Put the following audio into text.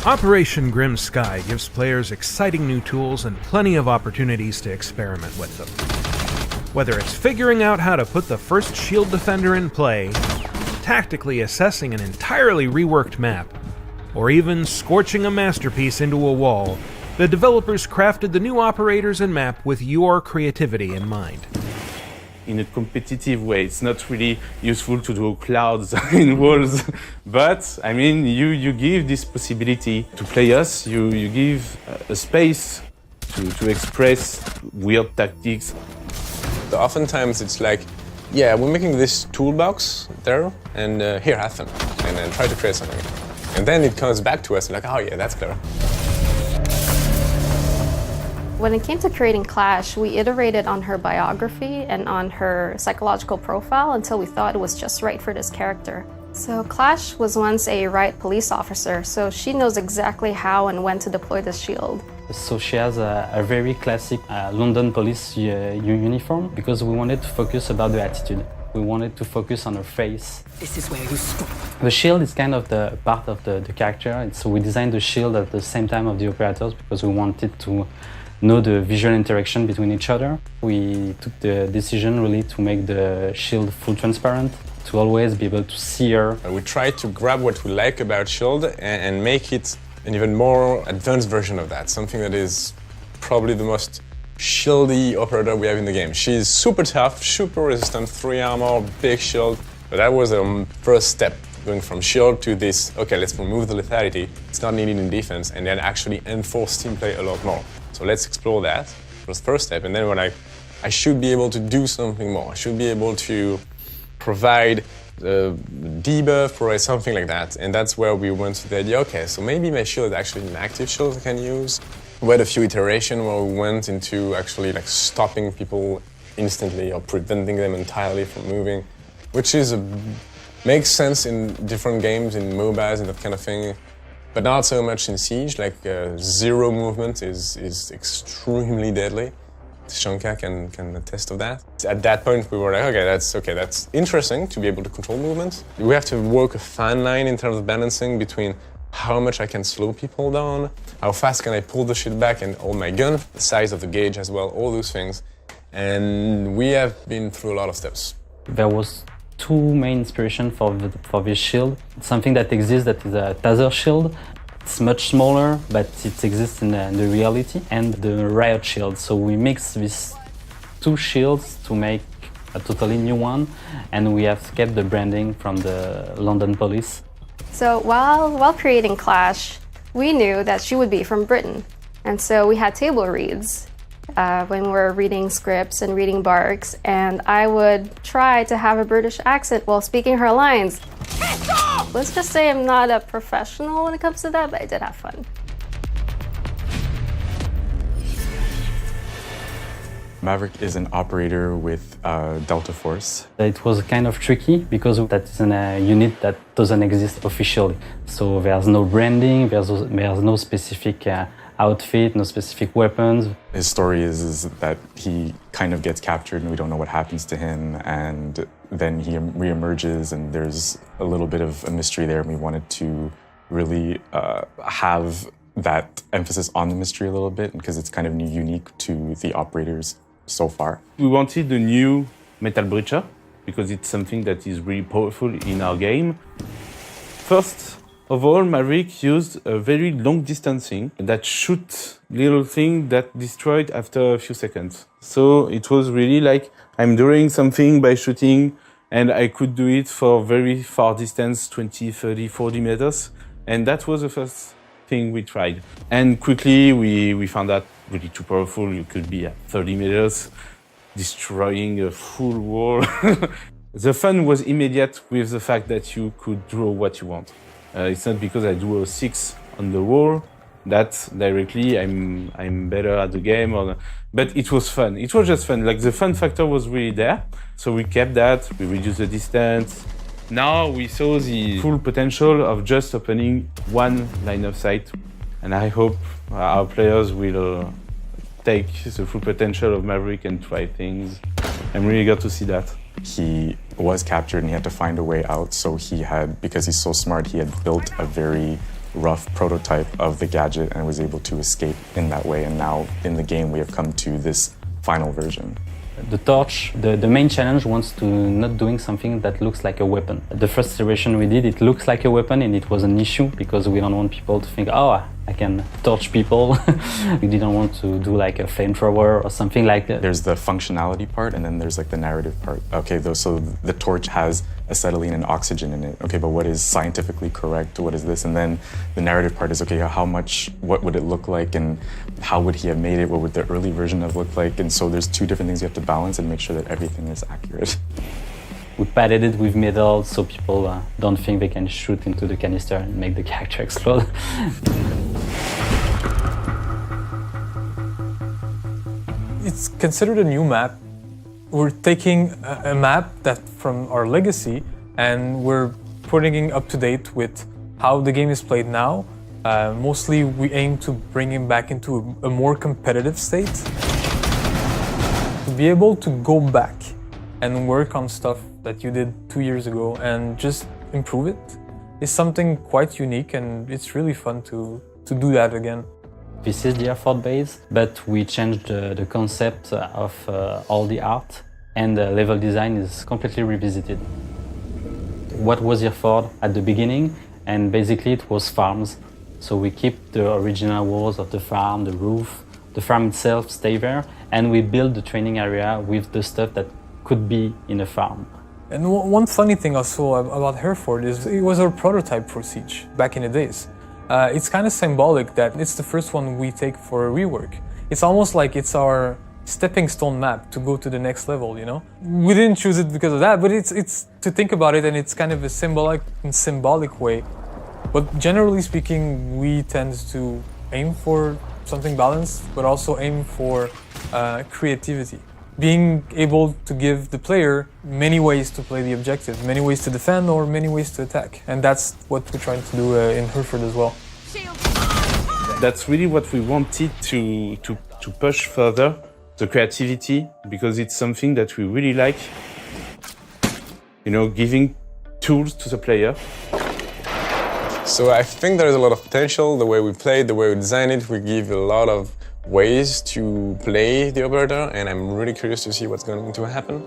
Operation Grim Sky gives players exciting new tools and plenty of opportunities to experiment with them. Whether it's figuring out how to put the first shield defender in play, tactically assessing an entirely reworked map, or even scorching a masterpiece into a wall, the developers crafted the new operators and map with your creativity in mind. In a competitive way, it's not really useful to do clouds in walls, but I mean, you give this possibility to players, you give a space to express weird tactics. So oftentimes it's like, yeah, we're making this toolbox there, and here, have fun, and then try to create something. And then it comes back to us like, oh yeah, that's clever. When it came to creating Clash, we iterated on her biography and on her psychological profile until we thought it was just right for this character. So Clash was once a riot police officer, so she knows exactly how and when to deploy the shield. So she has a very classic London police uniform because we wanted to focus about the attitude. We wanted to focus on her face. This is where you stop. The shield is kind of the part of the character, and so we designed the shield at the same time of the operators because we wanted to know the visual interaction between each other. We took the decision really to make the shield full transparent, to always be able to see her. We tried to grab what we like about shield and make it an even more advanced version of that, something that is probably the most shieldy operator we have in the game. She's super tough, super resistant, 3 armor, big shield, but that was the first step, going from shield to this, okay, let's remove the lethality, it's not needed in defense, and then actually enforce team play a lot more. So let's explore that. It was the first step, and then when I should be able to do something more. I should be able to provide debuff, provide something like that, and that's where we went to the idea, okay, so maybe my shield is actually an active shield I can use. We had a few iterations where we went into actually like stopping people instantly or preventing them entirely from moving, which is makes sense in different games, in MOBAs and that kind of thing, but not so much in Siege. Like zero movement is extremely deadly. Shanka can attest of that. At that point, we were like, okay, that's interesting to be able to control movement. We have to work a fine line in terms of balancing between how much I can slow people down, how fast can I pull the shit back and hold my gun, the size of the gauge as well, all those things. And we have been through a lot of steps. There was 2 main inspirations for this shield. Something that exists that is a taser shield. It's much smaller, but it exists in the reality, and the riot shield. So we mix these 2 shields to make a totally new one, and we have kept the branding from the London police. So while creating Clash, we knew that she would be from Britain. And so we had table reads when we were reading scripts and reading barks, and I would try to have a British accent while speaking her lines. Let's just say I'm not a professional when it comes to that, but I did have fun. Maverick is an operator with Delta Force. It was kind of tricky because that's a unit that doesn't exist officially. So there's no branding, there's no specific outfit, no specific weapons. His story is that he kind of gets captured and we don't know what happens to him, and then he reemerges and there's a little bit of a mystery there, and we wanted to really have that emphasis on the mystery a little bit because it's kind of unique to the operators so far. We wanted a new metal breacher because it's something that is really powerful in our game. First of all, Maverick used a very long distancing that shoots little thing that destroyed after a few seconds. So it was really like I'm doing something by shooting, and I could do it for very far distance, 20, 30, 40 meters. And that was the first thing we tried. And quickly we found out really too powerful. You could be at 30 meters, destroying a full wall. The fun was immediate with the fact that you could draw what you want. It's not because I drew a 6 on the wall that directly I'm better at the game, but it was fun. It was just fun. Like the fun factor was really there. So we kept that, we reduced the distance. Now we saw the full potential of just opening one line of sight. And I hope our players will take the full potential of Maverick and try things. I'm really glad to see that. He was captured and he had to find a way out, so because he's so smart, he had built a very rough prototype of the gadget and was able to escape in that way. And now in the game, we have come to this final version. The torch, the main challenge wants to not doing something that looks like a weapon. The first iteration we did, it looks like a weapon, and it was an issue because we don't want people to think, oh, I can torch people. We didn't want to do like a flamethrower or something like that. There's the functionality part, and then there's like the narrative part. Okay, so the torch has acetylene and oxygen in it. Okay, but what is scientifically correct? What is this? And then the narrative part is, okay, what would it look like, and how would he have made it? What would the early version have looked like? And so there's two different things you have to balance and make sure that everything is accurate. We padded it with metal so people don't think they can shoot into the canister and make the character explode. It's considered a new map. We're taking a map that from our legacy and we're putting it up to date with how the game is played now. Mostly we aim to bring it back into a more competitive state. To be able to go back and work on stuff that you did 2 years ago and just improve it is something quite unique, and it's really fun to do that again. This is the Hereford base, but we changed the concept of all the art, and the level design is completely revisited. What was Hereford at the beginning? And basically it was farms. So we keep the original walls of the farm, the roof, the farm itself stay there, and we build the training area with the stuff that could be in a farm. And one funny thing also about Hereford is it was our prototype for Siege back in the days. It's kind of symbolic that it's the first one we take for a rework. It's almost like it's our stepping stone map to go to the next level, you know? We didn't choose it because of that, but it's to think about it, and it's kind of a symbolic way. But generally speaking, we tend to aim for something balanced, but also aim for creativity. Being able to give the player many ways to play the objective, many ways to defend or many ways to attack. And that's what we're trying to do in Hereford as well. That's really what we wanted to push further, the creativity, because it's something that we really like. You know, giving tools to the player. So I think there's a lot of potential. The way we play it, the way we design it, we give a lot of ways to play the operator, and I'm really curious to see what's going to happen.